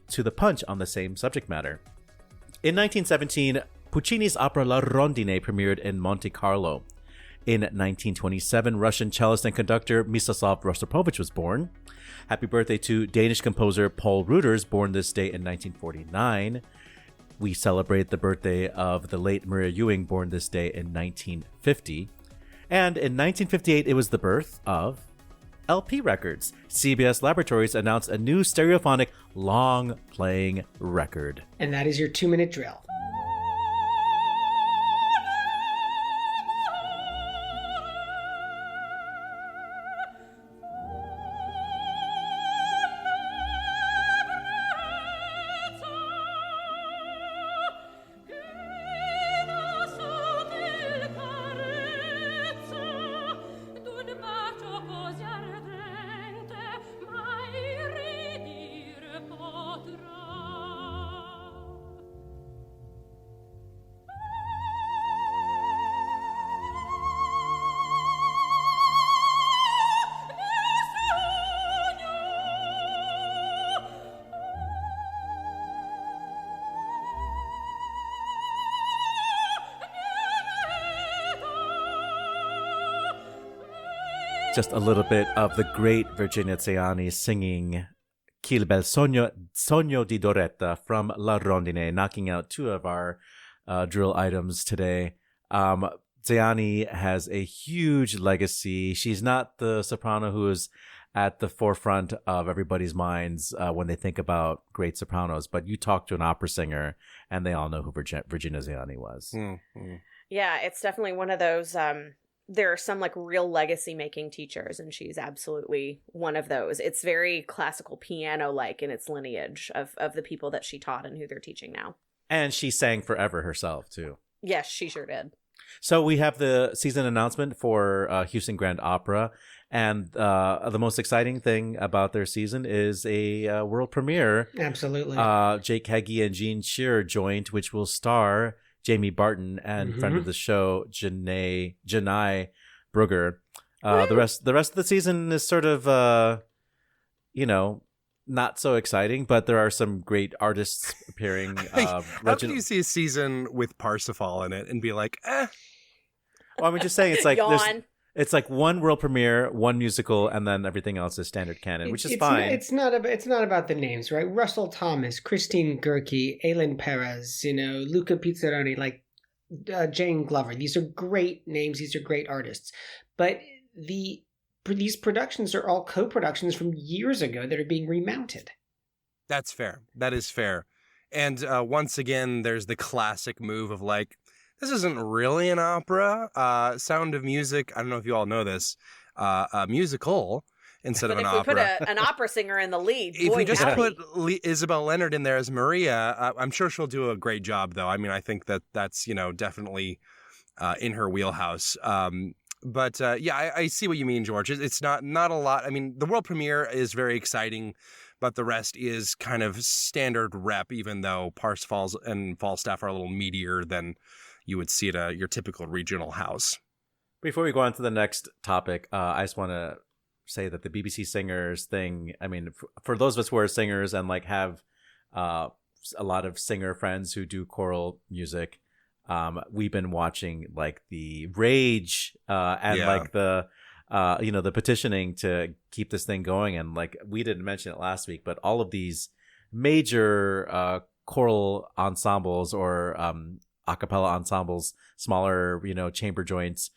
to the punch on the same subject matter. In 1917, Puccini's opera La Rondine premiered in Monte Carlo. In 1927, Russian cellist and conductor Mstislav Rostropovich was born. Happy birthday to Danish composer Paul Ruders, born this day in 1949. We celebrate the birthday of the late Maria Ewing, born this day in 1950. And in 1958, it was the birth of LP Records. CBS Laboratories announced a new stereophonic long-playing record. And that is your 2-minute drill. Just a little bit of the great Virginia Ziani singing Qu'il bel sogno di Doretta from La Rondine, knocking out 2 of our drill items today. Ziani has a huge legacy. She's not the soprano who is at the forefront of everybody's minds when they think about great sopranos, but you talk to an opera singer and they all know who Virginia Ziani was. Mm-hmm. Yeah, it's definitely one of those... there are some like real legacy making teachers, and she's absolutely one of those. It's very classical piano like in its lineage of the people that she taught and who they're teaching now. And she sang forever herself too. Yes, she sure did. So we have the season announcement for Houston Grand Opera, and the most exciting thing about their season is a world premiere. Absolutely. Jake Heggie and Jean Shearer joined, which will star Jamie Barton and friend of the show Janai Brugger. The rest of the season is sort of not so exciting, but there are some great artists appearing. How can you see a season with Parsifal in it and be like, eh? Well, I'm just saying it's like Yawn. it's like one world premiere, one musical, and then everything else is standard canon, which is fine. It's not about the names, right? Russell Thomas, Christine Gerke, Aileen Perez, Luca Pizzaroni, like Jane Glover. These are great names. These are great artists. But the these productions are all co-productions from years ago that are being remounted. That's fair. That is fair. And once again, there's the classic move of like, this isn't really an opera. Sound of Music, I don't know if you all know this, a musical instead of an opera. But if we put an opera singer in the lead, if we just howdy. put Isabel Leonard in there as Maria, I'm sure she'll do a great job, though. I mean, I think that's definitely in her wheelhouse. But I see what you mean, George. It's not a lot. I mean, the world premiere is very exciting, but the rest is kind of standard rep, even though Parsifals and Falstaff are a little meatier than you would see at your typical regional house. Before we go on to the next topic, I just want to say that the BBC Singers thing, I mean, for those of us who are singers and like have a lot of singer friends who do choral music, we've been watching like the rage and like the the petitioning to keep this thing going. And like we didn't mention it last week, but all of these major choral ensembles or a cappella ensembles, smaller, chamber joints,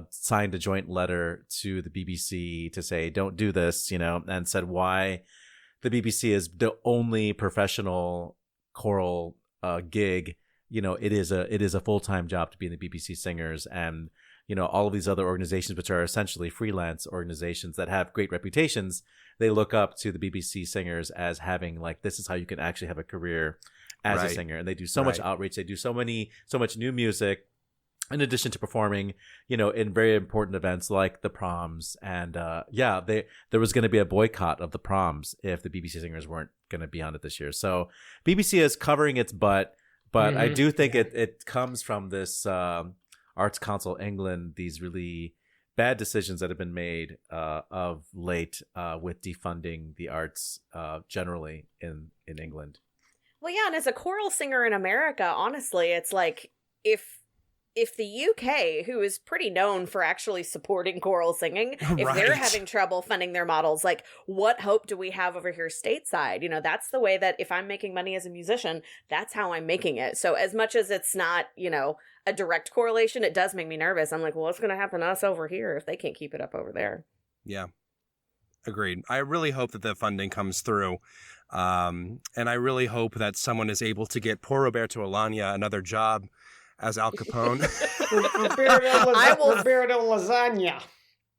signed a joint letter to the BBC to say, don't do this, and said why the BBC is the only professional choral gig. It is a full-time job to be in the BBC Singers, and all of these other organizations, which are essentially freelance organizations that have great reputations, they look up to the BBC Singers as having like, this is how you can actually have a career as a singer. And they do so much outreach. They do so much new music, in addition to performing, in very important events like the proms. And there was going to be a boycott of the proms if the BBC Singers weren't going to be on it this year. So BBC is covering its butt, but I do think it comes from this Arts Council England, these really bad decisions that have been made of late with defunding the arts generally in England. Well, yeah, and as a choral singer in America, honestly, it's like if the UK, who is pretty known for actually supporting choral singing, if they're having trouble funding their models, like what hope do we have over here stateside? That's the way that if I'm making money as a musician, that's how I'm making it. So as much as it's not, a direct correlation, it does make me nervous. I'm like, well, what's going to happen to us over here if they can't keep it up over there? Yeah. Agreed. I really hope that the funding comes through. And I really hope that someone is able to get poor Roberto Alagna another job as Al Capone. Roberto Lasagna.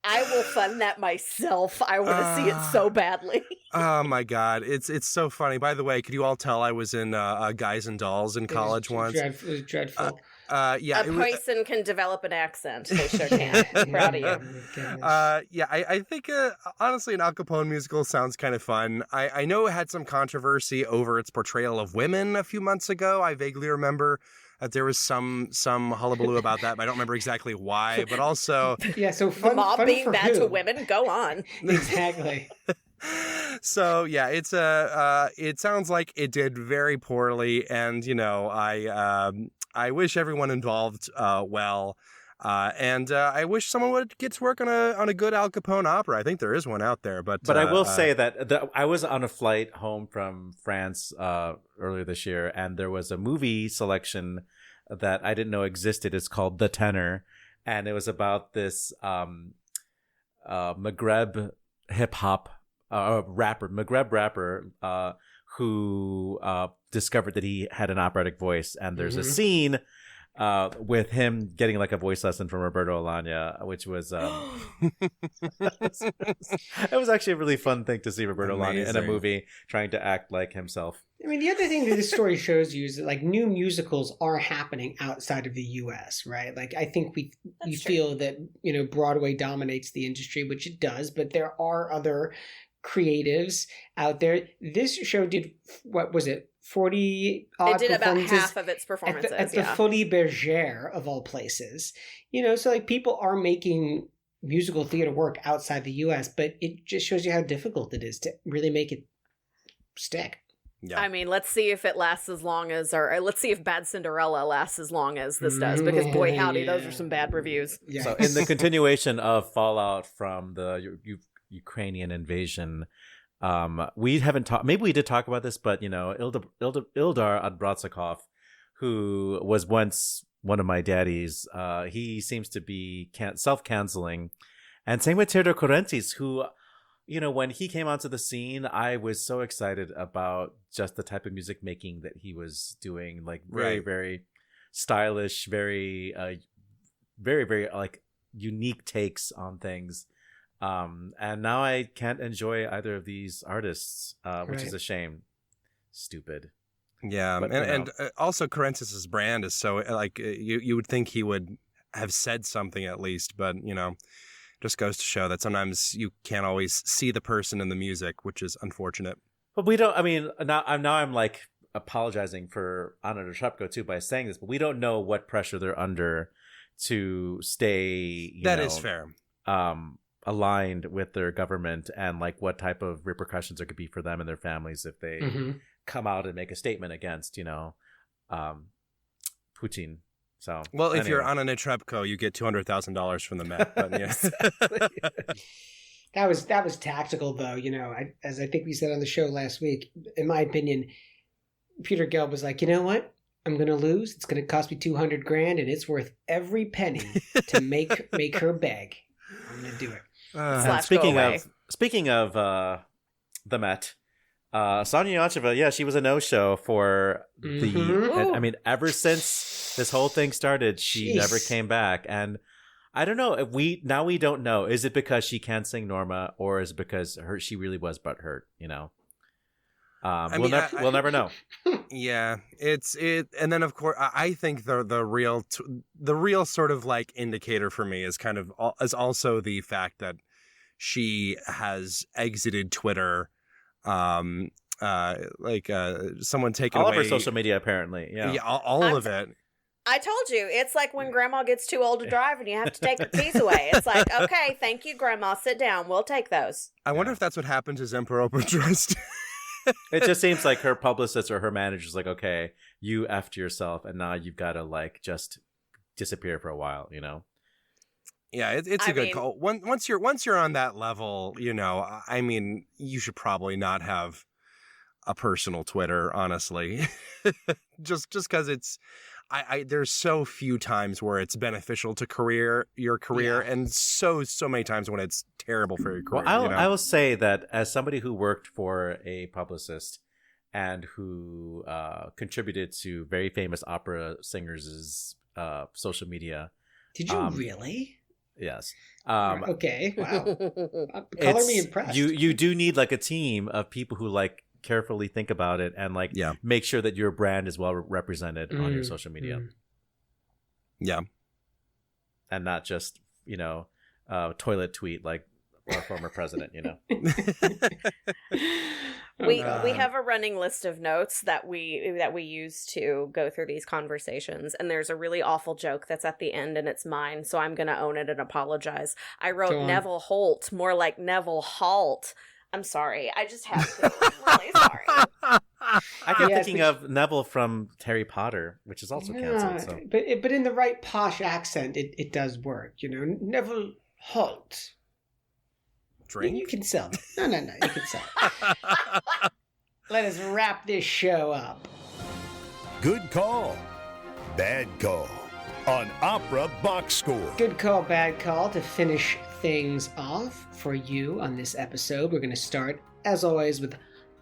I will fund that myself. I want to see it so badly. Oh my God. It's so funny. By the way, could you all tell I was in Guys and Dolls in college once? It was dreadful. A person can develop an accent. They sure can. Proud of you. I think honestly an Al Capone musical sounds kind of fun. I know it had some controversy over its portrayal of women a few months ago. I vaguely remember that there was some hullabaloo about that, but I don't remember exactly why. But also, so fun, the mob fun being for bad who? to women. Go on. Exactly. So yeah, it's it sounds like it did very poorly, and I wish everyone involved well, and I wish someone would get to work on a good Al Capone opera. I think there is one out there, but I will say that I was on a flight home from France earlier this year, and there was a movie selection that I didn't know existed. It's called The Tenor, and it was about this Maghreb hip hop Maghreb rapper who discovered that he had an operatic voice, and there's a scene with him getting like a voice lesson from Roberto Alagna, which was it was actually a really fun thing to see Roberto Alagna in a movie trying to act like himself. I mean, the other thing that this story shows you is that like new musicals are happening outside of the U.S., right? Like I think we feel that Broadway dominates the industry, which it does, but there are other creatives out there. This show did, what was it, 40 odd It did about performances half of its performances at the Folie Bergère of all places. So like people are making musical theater work outside the US, but it just shows you how difficult it is to really make it stick. Yeah. I mean, let's see if it lasts as long as, or let's see if Bad Cinderella lasts as long as this does, because boy howdy, those are some bad reviews. Yeah. So in the continuation of fallout from the Ukrainian invasion, we haven't talked, maybe we did talk about this, but Ildar Odbratsikov, who was once one of my daddies, he seems to be self-canceling, And same with Theodore Correntis, who, you know, when he came onto the scene, I was so excited about just the type of music making that he was doing, like very, Right. very stylish, very, very, very like unique takes on things. And now I can't enjoy either of these artists, which is Right. a shame. Stupid. Yeah, But, and also Correntis's brand is so like you would think he would have said something at least, but you know, just goes to show that sometimes you can't always see the person in the music, which is unfortunate. But we don't. I mean, I'm like apologizing for Anna Netrebko too by saying this, but we don't know what pressure they're under to stay. That is fair. Aligned with their government, and like what type of repercussions there could be for them and their families if they come out and make a statement against, you know, Putin. So, Well, if you're anyway. Anna Netrebko, you get $200,000 from the Met. But yeah. That was tactical, though. You know, as I think we said on the show last week, in my opinion, Peter Gelb was like, you know what? I'm going to lose. It's going to cost me $200,000, and it's worth every penny to make her beg. I'm going to do it. And Slash go away. speaking of the Met, Sonia Yoncheva, she was a no-show for Mhm. I mean, ever since this whole thing started, she Jeez. never came back. And I don't know. We don't know. Is it because she can't sing Norma, or is it because she really was butthurt? You know, we'll never know. Yeah, and then of course I think the real sort of like indicator for me is is also the fact that she has exited Twitter, someone taken All away of her social media, apparently. Yeah. all of it. I told you, it's like when grandma gets too old to drive and you have to take the keys away. It's like, okay, thank you, grandma. Sit down. We'll take those. I wonder if that's what happened to Zemper Oprah Trust. It just seems like her publicist or her manager's like, okay, you effed yourself, and now you've got to like just disappear for a while, you know? Yeah, it's a good call. Once you're on that level, you know, I mean, you should probably not have a personal Twitter, honestly. just because it's, there's so few times where it's beneficial to your career, and so many times when it's terrible for your career. Well, you know? I will say that as somebody who worked for a publicist and who contributed to very famous opera singers' social media. Did you really? Yes. Okay. Wow. Color me impressed. You do need like a team of people who like carefully think about it and like make sure that your brand is well represented on your social media. Yeah. And not just, you know, toilet tweet like our former president, you know. We have a running list of notes that we use to go through these conversations, and there's a really awful joke that's at the end, and it's mine, so I'm gonna own it and apologize. I wrote Neville Holt, more like Neville Halt. I'm sorry. I just have to. I'm really sorry. I kept thinking of Neville from Harry Potter, which is also canceled. So. But in the right posh accent, it does work. You know, Neville Holt. Drink? You can sell it. No, you can sell it. Let us wrap this show up. Good call. Bad call on Opera Box Score. Good call, bad call to finish things off for you on this episode. We're going to start, as always, with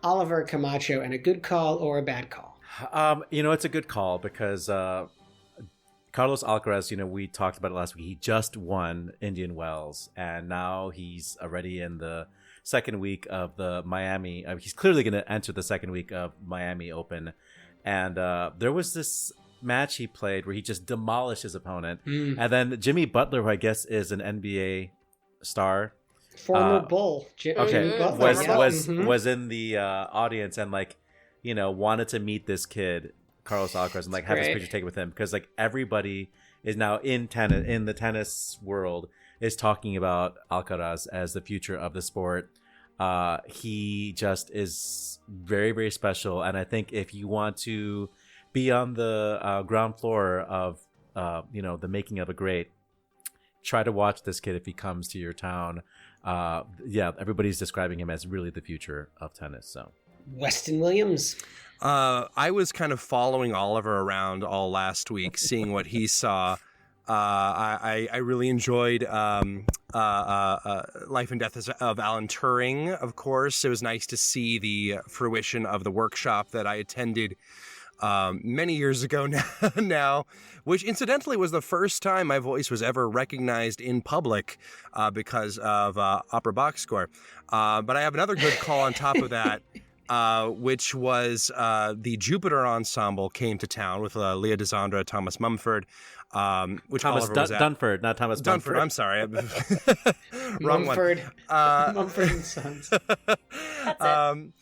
Oliver Camacho and a good call or a bad call. You know, it's a good call because Carlos Alcaraz, you know, we talked about it last week. He just won Indian Wells, and now he's already in the second week of the Miami. He's clearly going to enter the second week of Miami Open. And there was this match he played where he just demolished his opponent. And then Jimmy Butler, who I guess is an NBA star, former Bull. Okay, Butler, was in the audience and like, you know, wanted to meet this kid, Carlos Alcaraz, and like have his picture taken with him because like everybody is now in the tennis world is talking about Alcaraz as the future of the sport. He just is very, very special, and I think if you want to be on the ground floor of you know, the making of a great, try to watch this kid if he comes to your town. Everybody's describing him as really the future of tennis. So Weston Williams. I was kind of following Oliver around all last week, seeing what he saw. I really enjoyed Life and Death of Alan Turing, of course. It was nice to see the fruition of the workshop that I attended many years ago now, which incidentally was the first time my voice was ever recognized in public because of Opera Box Score. But I have another good call on top of that, which was the Jupiter Ensemble came to town with Leah Desandra, Thomas Mumford, which Thomas Oliver was at. Dunford, not Thomas Dunford. I'm sorry. Wrong Mumford. one. Mumford and Sons. That's it.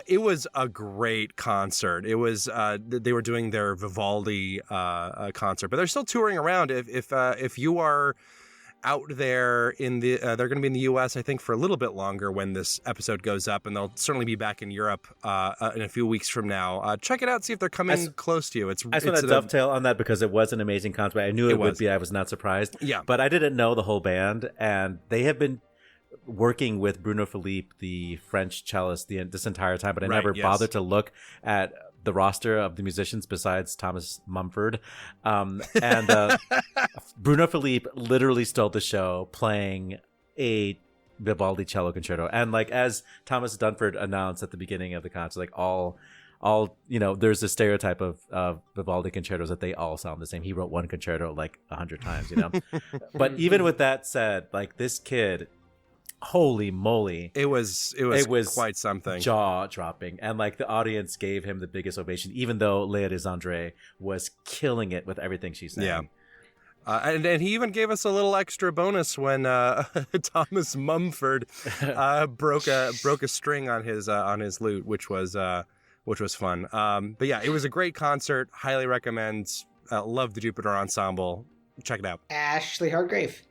It was a great concert. It was they were doing their Vivaldi concert, but they're still touring around. If you are out there in the, they're going to be in the U.S. I think for a little bit longer when this episode goes up, and they'll certainly be back in Europe in a few weeks from now. Check it out, see if they're coming close to you. I just want to dovetail on that because it was an amazing concert. I knew it would be. I was not surprised. Yeah, but I didn't know the whole band, and they have been working with Bruno Philippe, the French cellist, this entire time, but I never bothered to look at the roster of the musicians besides Thomas Mumford. And Bruno Philippe literally stole the show playing a Vivaldi cello concerto. And like, as Thomas Dunford announced at the beginning of the concert, like all there's a stereotype of Vivaldi concertos that they all sound the same. He wrote one concerto like 100 times, But even with that said, like, this kid, holy moly, it was quite something, jaw dropping, and like the audience gave him the biggest ovation, even though Leah Desandre was killing it with everything she sang. Yeah. And he even gave us a little extra bonus when Thomas Mumford broke a string on his lute, which was fun. But yeah, it was a great concert. Highly recommend. Love the Jupiter Ensemble. Check it out. Ashley Hargrave.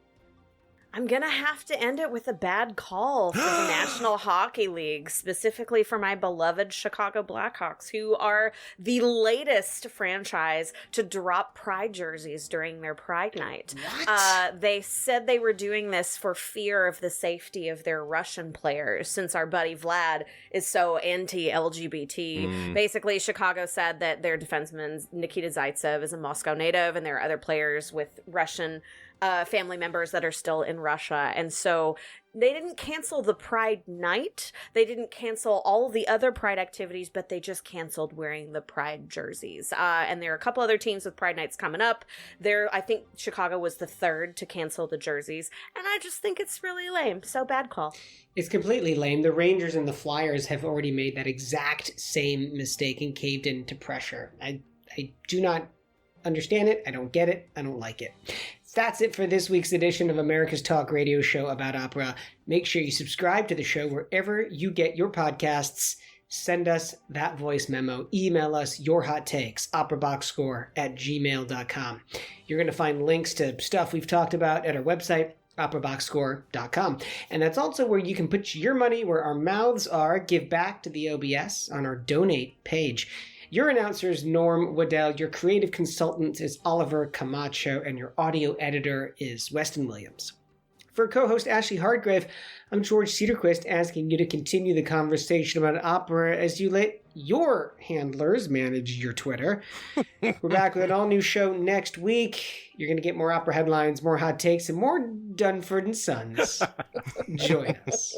I'm going to have to end it with a bad call for the National Hockey League, specifically for my beloved Chicago Blackhawks, who are the latest franchise to drop Pride jerseys during their Pride night. What? They said they were doing this for fear of the safety of their Russian players, since our buddy Vlad is so anti-LGBT. Basically, Chicago said that their defenseman, Nikita Zaitsev, is a Moscow native, and there are other players with Russian family members that are still in Russia. And so they didn't cancel the Pride night. They didn't cancel all the other Pride activities, but they just canceled wearing the Pride jerseys. And there are a couple other teams with Pride nights coming up. I think Chicago was the third to cancel the jerseys. And I just think it's really lame. So bad call. It's completely lame. The Rangers and the Flyers have already made that exact same mistake and caved into pressure. I do not understand it. I don't get it. I don't like it. That's it for this week's edition of America's Talk Radio Show about opera. Make sure you subscribe to the show wherever you get your podcasts. Send us that voice memo. Email us your hot takes, operaboxscore@gmail.com. You're going to find links to stuff we've talked about at our website, operaboxscore.com. And that's also where you can put your money where our mouths are. Give back to the OBS on our donate page. Your announcer is Norm Waddell, your creative consultant is Oliver Camacho, and your audio editor is Weston Williams. For co-host Ashley Hardgrave, I'm George Cedarquist, asking you to continue the conversation about opera as you let your handlers manage your Twitter. We're back with an all-new show next week. You're going to get more opera headlines, more hot takes, and more Dunford and Sons. Join us.